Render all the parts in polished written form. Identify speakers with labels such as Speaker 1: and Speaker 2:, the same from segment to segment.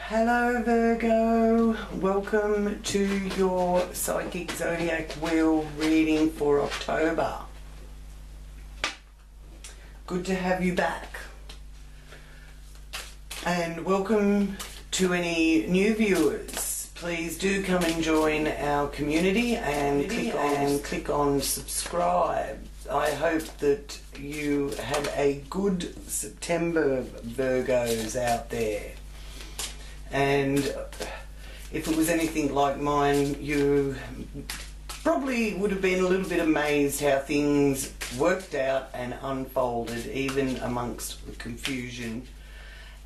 Speaker 1: Hello Virgo, welcome to your Psychic Zodiac Wheel reading for October. Good to have you back. And welcome to any new viewers. Please do come and join our community and click on subscribe. I hope that you had a good September, Virgos out there. And if it was anything like mine, you probably would have been a little bit amazed how things worked out and unfolded, even amongst the confusion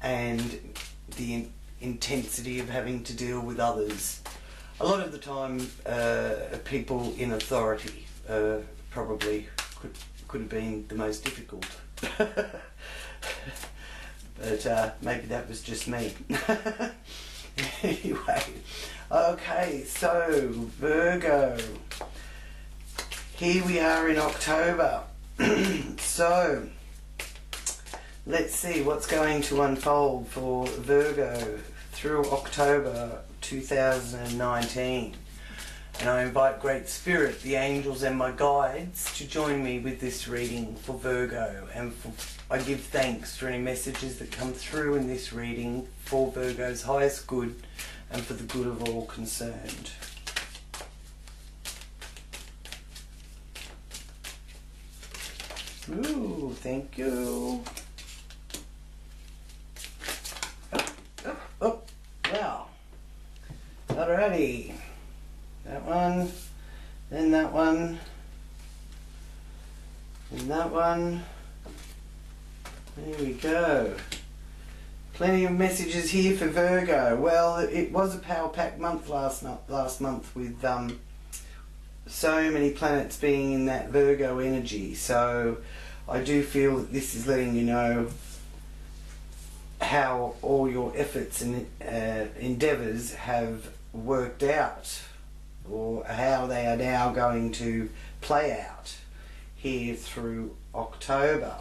Speaker 1: and the intensity of having to deal with others. A lot of the time, people in authority probably could have been the most difficult. But maybe that was just me. Anyway, okay, so Virgo, here we are in October. So let's see what's going to unfold for Virgo through October 2019. And I invite Great Spirit, the angels and my guides to join me with this reading for Virgo. And I give thanks for any messages that come through in this reading for Virgo's highest good and for the good of all concerned. Ooh, thank you. Oh, wow. Alrighty. That one, then that one, and that one. There we go. Plenty of messages here for Virgo. Well, it was a power-packed month last month with so many planets being in that Virgo energy. So I do feel that this is letting you know how all your efforts and endeavours have worked out, or how they are now going to play out here through October.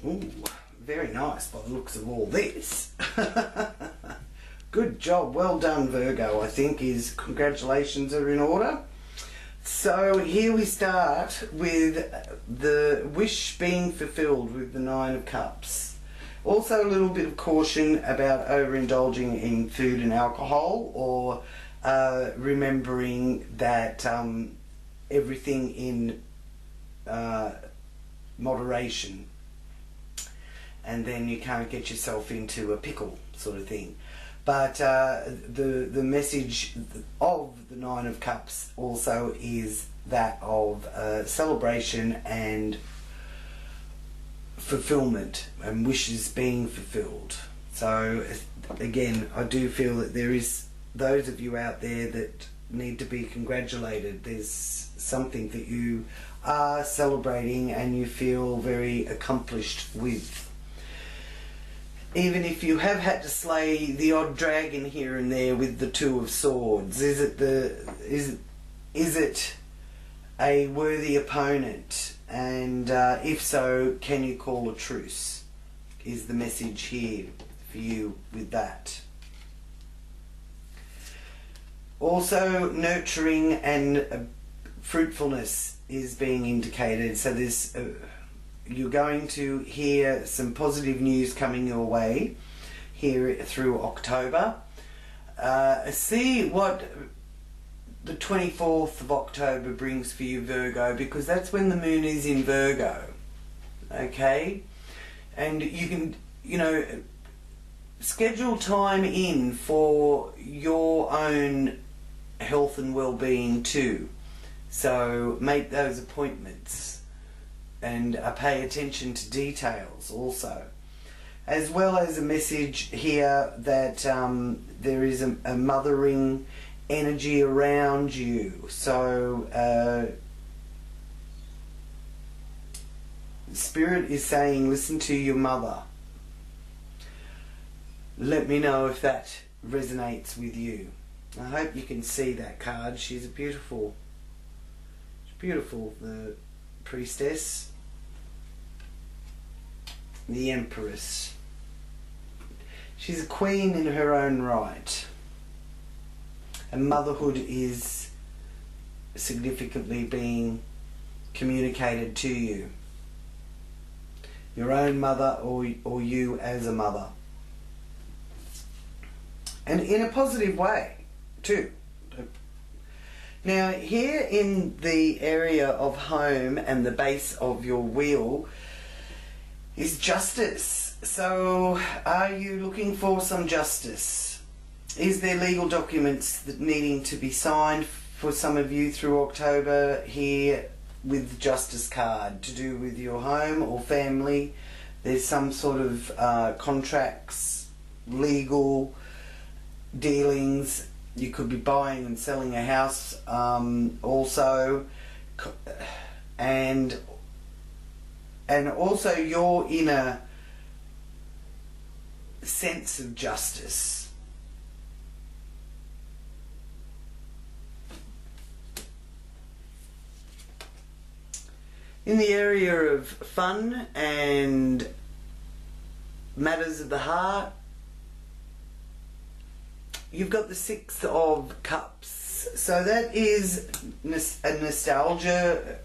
Speaker 1: Ooh, very nice by the looks of all this. Good job, well done Virgo, I think congratulations are in order. So here we start with the wish being fulfilled with the Nine of Cups. Also a little bit of caution about overindulging in food and alcohol, or remembering that everything in moderation, and then you can't get yourself into a pickle sort of thing. But the message of the Nine of Cups also is that of celebration and fulfillment and wishes being fulfilled. So again, I do feel that there is those of you out there that need to be congratulated. There's something that you are celebrating and you feel very accomplished with. Even if you have had to slay the odd dragon here and there with the Two of Swords, is it a worthy opponent? And if so, can you call a truce? Is the message here for you with that. Also, nurturing and fruitfulness is being indicated. So there's you're going to hear some positive news coming your way here through October. See what the 24th of October brings for you, Virgo, because that's when the moon is in Virgo. Okay? And you can, you know, schedule time in for your own health and well-being too. So make those appointments and pay attention to details also. As well as a message here that there is a mothering energy around you. So Spirit is saying, listen to your mother. Let me know if that resonates with you. I hope you can see that card. She's beautiful, the priestess. the Empress. She's a queen in her own right. And motherhood is significantly being communicated to you. Your own mother or you as a mother. And in a positive way too. Now here in the area of home and the base of your wheel is justice. So are you looking for some justice? Is there legal documents that needing to be signed for some of you through October here with the justice card to do with your home or family? There's some sort of contracts, legal dealings. You could be buying and selling a house also, and also your inner sense of justice. In the area of fun and matters of the heart, you've got the Six of Cups. So that is a nostalgia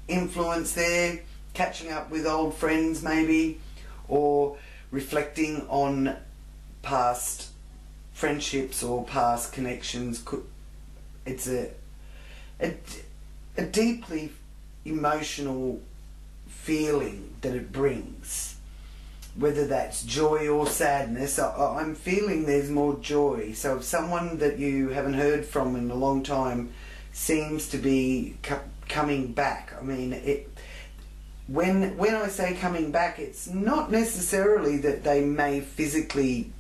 Speaker 1: influence there, catching up with old friends maybe, or reflecting on past friendships or past connections. It's a deeply emotional feeling that it brings, whether that's joy or sadness. I'm feeling there's more joy. So if someone that you haven't heard from in a long time seems to be coming back, I mean, when I say coming back, it's not necessarily that they may physically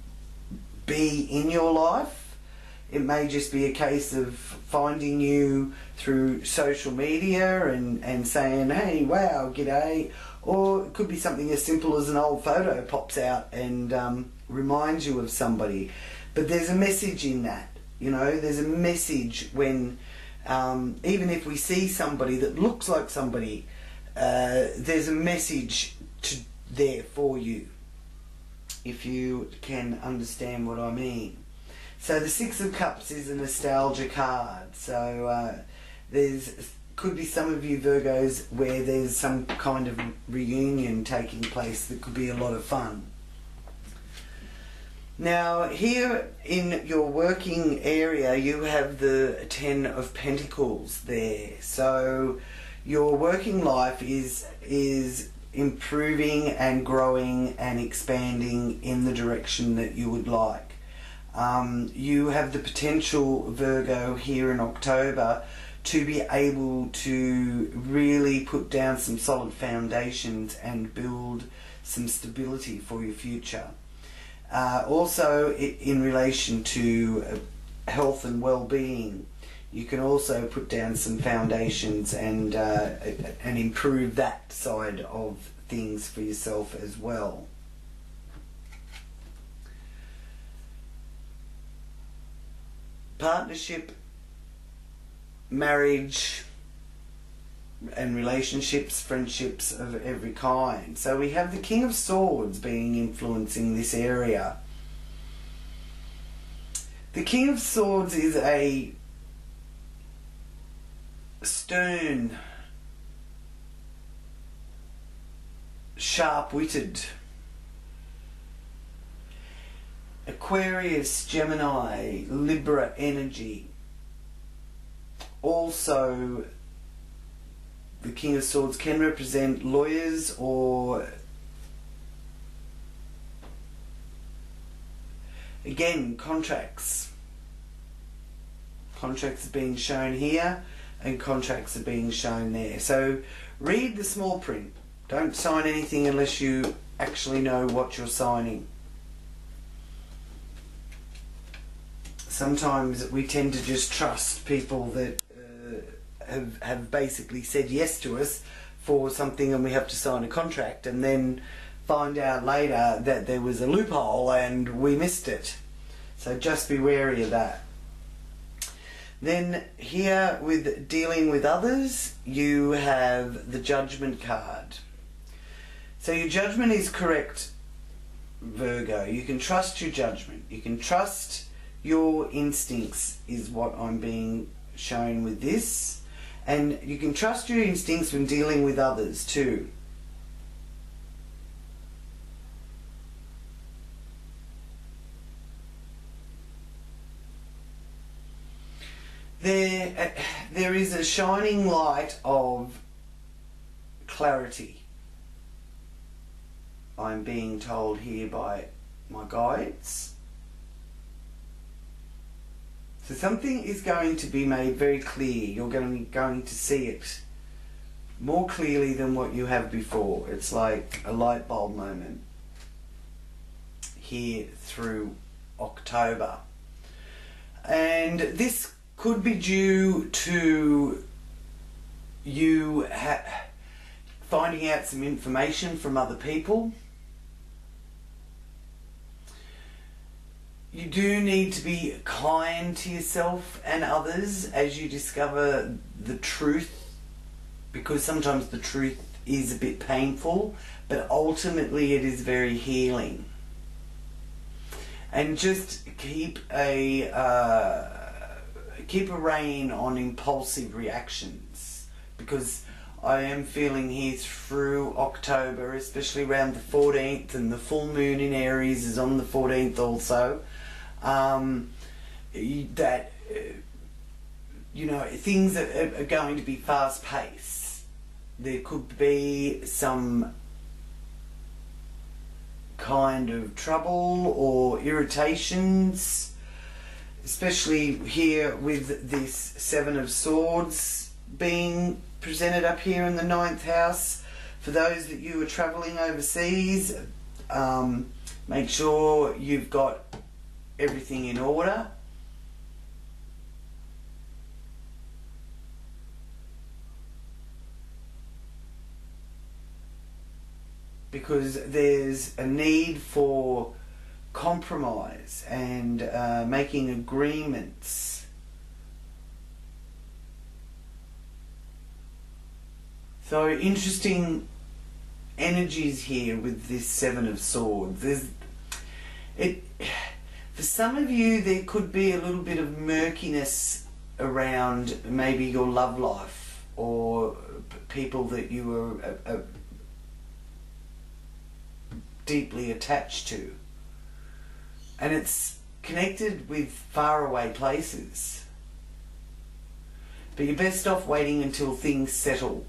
Speaker 1: be in your life. It may just be a case of finding you through social media and saying, hey, wow, g'day. Or it could be something as simple as an old photo pops out and reminds you of somebody. But there's a message in that, you know, there's a message when, even if we see somebody that looks like somebody, there's a message there for you, if you can understand what I mean. So the Six of Cups is a nostalgia card. So could be some of you Virgos where there's some kind of reunion taking place that could be a lot of fun. Now here in your working area you have the Ten of Pentacles there. So your working life is improving and growing and expanding in the direction that you would like. You have the potential, Virgo, here in October to be able to really put down some solid foundations and build some stability for your future. Also in relation to health and well-being, you can also put down some foundations and improve that side of things for yourself as well. Partnership, marriage and relationships, friendships of every kind. So we have the King of Swords being influencing this area. The King of Swords is a stern, sharp-witted Aquarius, Gemini, Libra energy. Also, the King of Swords can represent lawyers or, again, contracts. Contracts are being shown here and contracts are being shown there. So read the small print. Don't sign anything unless you actually know what you're signing. Sometimes we tend to just trust people that have basically said yes to us for something and we have to sign a contract and then find out later that there was a loophole and we missed it. So just be wary of that. Then here with dealing with others, you have the Judgment card. So your judgment is correct, Virgo. You can trust your judgment. You can trust your instincts is what I'm being shown with this. And you can trust your instincts when dealing with others too. There is a shining light of clarity, I'm being told here by my guides. So something is going to be made very clear. You're going to see it more clearly than what you have before. It's like a light bulb moment here through October. And this could be due to you finding out some information from other people. You do need to be kind to yourself and others as you discover the truth, because sometimes the truth is a bit painful, but ultimately it is very healing. And just keep a rein on impulsive reactions, because I am feeling here through October, especially around the 14th, and the full moon in Aries is on the 14th also, that you know, things are going to be fast paced. There could be some kind of trouble or irritations, especially here with this Seven of Swords being presented up here in the 9th house. For those that you are travelling overseas, make sure you've got everything in order. Because there's a need for compromise and making agreements. So interesting energies here with this Seven of Swords. For some of you, there could be a little bit of murkiness around maybe your love life or people that you are deeply attached to. And it's connected with faraway places. But you're best off waiting until things settle.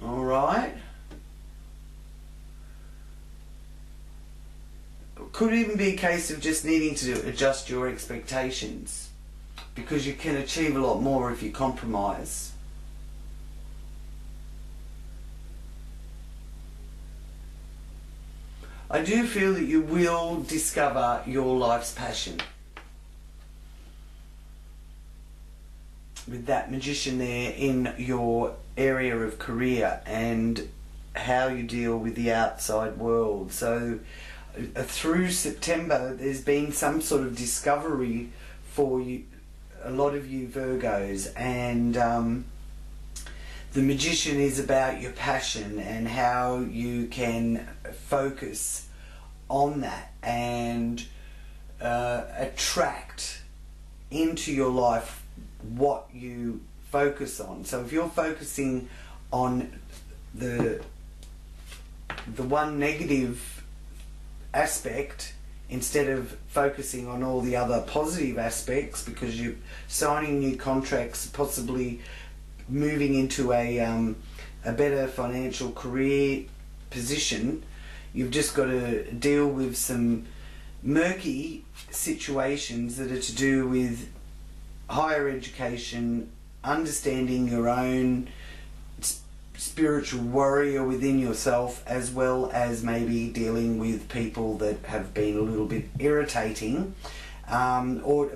Speaker 1: Alright? Could even be a case of just needing to adjust your expectations, because you can achieve a lot more if you compromise. I do feel that you will discover your life's passion. With that Magician there in your area of career and how you deal with the outside world. So through September there's been some sort of discovery for you, a lot of you Virgos, and the Magician is about your passion and how you can focus on that and attract into your life what you focus on. So if you're focusing on the one negative aspect instead of focusing on all the other positive aspects, because you're signing new contracts, possibly moving into a better financial career position, you've just got to deal with some murky situations that are to do with higher education, understanding your own spiritual warrior within yourself, as well as maybe dealing with people that have been a little bit irritating, or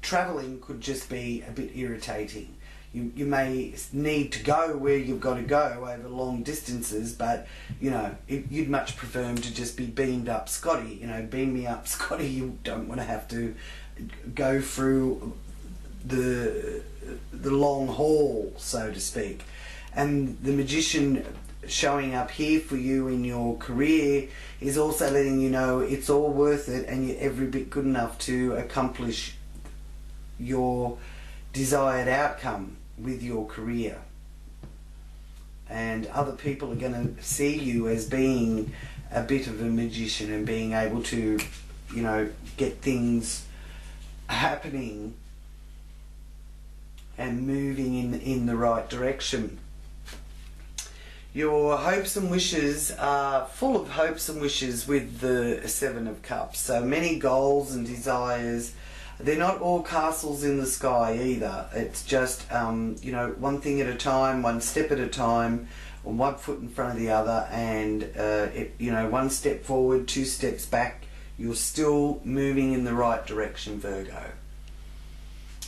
Speaker 1: travelling could just be a bit irritating. You may need to go where you've got to go over long distances, but you know, you'd much prefer them to just be beamed up Scotty. You know, beam me up Scotty. You don't want to have to go through the long haul, so to speak. And the Magician showing up here for you in your career is also letting you know it's all worth it and you're every bit good enough to accomplish your desired outcome with your career. And other people are going to see you as being a bit of a magician and being able to, you know, get things happening and moving in the right direction. Your hopes and wishes are full of hopes and wishes with the Seven of Cups. So many goals and desires. They're not all castles in the sky either. It's just, you know, one thing at a time, one step at a time, one foot in front of the other, and, you know, one step forward, two steps back. You're still moving in the right direction, Virgo,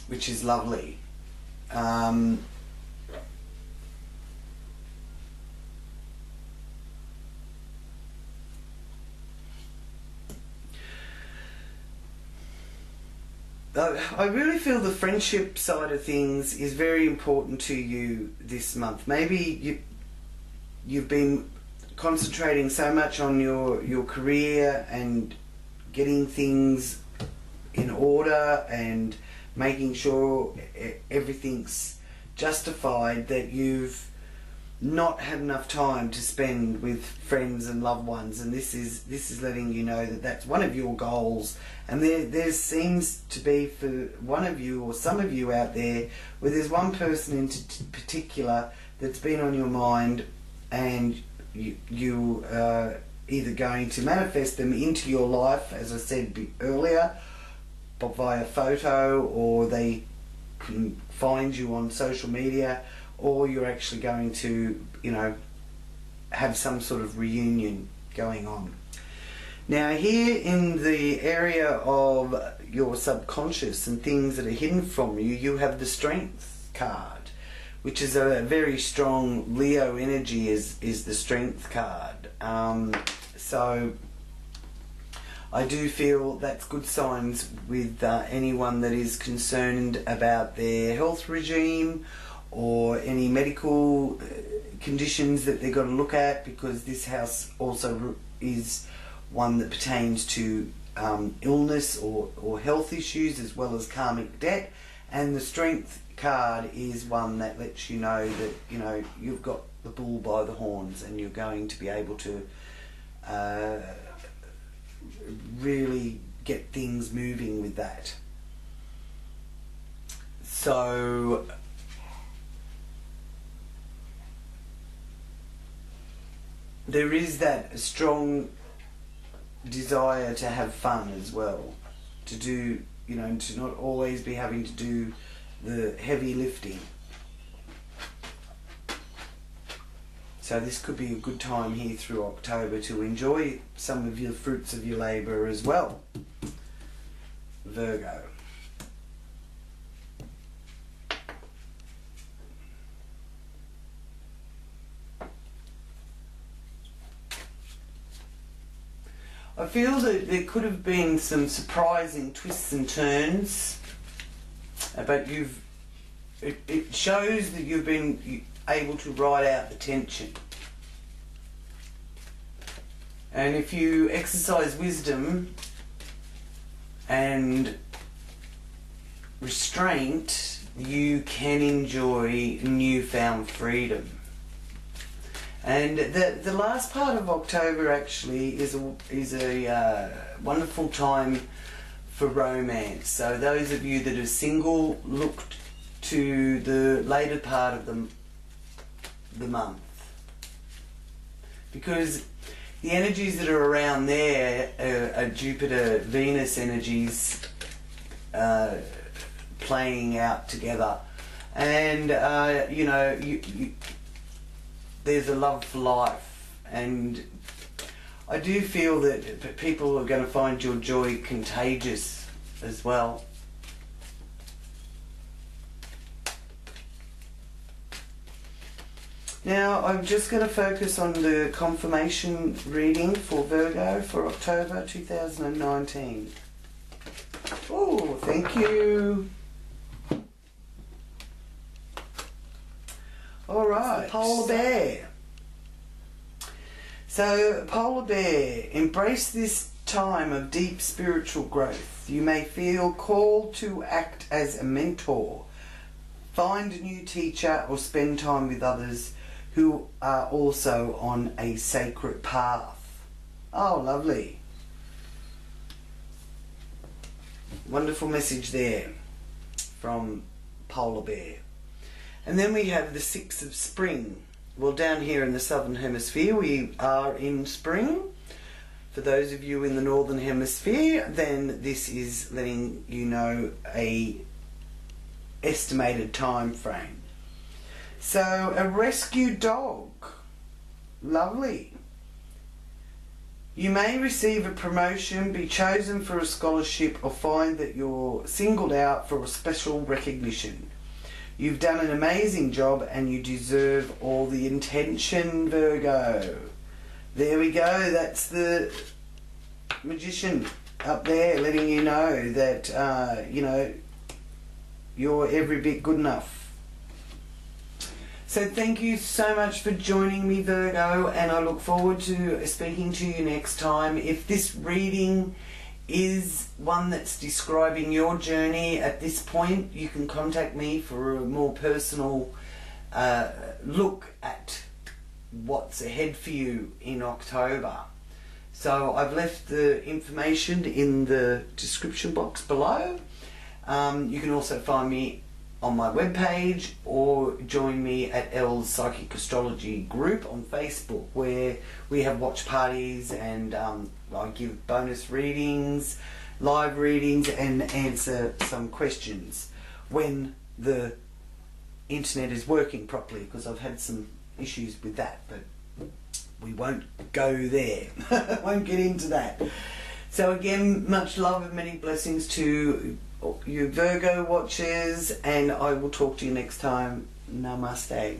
Speaker 1: which is lovely. I really feel the friendship side of things is very important to you this month. Maybe you've been concentrating so much on your career and getting things in order and making sure everything's justified that you've not had enough time to spend with friends and loved ones, and this is letting you know that that's one of your goals. And there seems to be, for one of you or some of you out there, where there's one person in particular that's been on your mind, and you are either going to manifest them into your life, as I said earlier, but via photo, or they can find you on social media, or you're actually going to, you know, have some sort of reunion going on. Now here in the area of your subconscious and things that are hidden from you, you have the Strength card, which is a very strong Leo energy, is the Strength card. So I do feel that's good signs with anyone that is concerned about their health regime or any medical conditions that they've got to look at, because this house also is one that pertains to illness or health issues, as well as karmic debt. And the Strength card is one that lets you know that, you know, you've got the bull by the horns and you're going to be able to really get things moving with that. So there is that strong desire to have fun as well, to do, you know, to not always be having to do the heavy lifting. So this could be a good time here through October to enjoy some of your fruits of your labour as well, Virgo. I feel that there could have been some surprising twists and turns, but it shows that you've been able to ride out the tension. And if you exercise wisdom and restraint, you can enjoy newfound freedom. And the last part of October actually is a wonderful time for romance. So those of you that are single, look to the later part of the month, because the energies that are around there are Jupiter, Venus energies playing out together, and you know, there's a love for life, and I do feel that people are going to find your joy contagious as well. Now I'm just going to focus on the confirmation reading for Virgo for October 2019. Oh, thank you. Alright, polar bear. So, polar bear, embrace this time of deep spiritual growth. You may feel called to act as a mentor. Find a new teacher or spend time with others who are also on a sacred path. Oh, lovely. Wonderful message there from polar bear. And then we have the 6th of spring. Well, down here in the southern hemisphere we are in spring. For those of you in the northern hemisphere, then this is letting you know a estimated time frame. So, a rescue dog. Lovely. You may receive a promotion, be chosen for a scholarship, or find that you're singled out for a special recognition. You've done an amazing job and you deserve all the attention, Virgo. There we go. That's the magician up there letting you know that, you know, you're every bit good enough. So thank you so much for joining me, Virgo, and I look forward to speaking to you next time. If this reading is one that's describing your journey at this point, you can contact me for a more personal look at what's ahead for you in October. So I've left the information in the description box below. You can also find me on my webpage or join me at Elle's Psychic Astrology group on Facebook, where we have watch parties and I give bonus readings, live readings, and answer some questions when the internet is working properly, because I've had some issues with that, but we won't go there. Won't get into that. So again, much love and many blessings to you Virgo watchers, and I will talk to you next time. Namaste.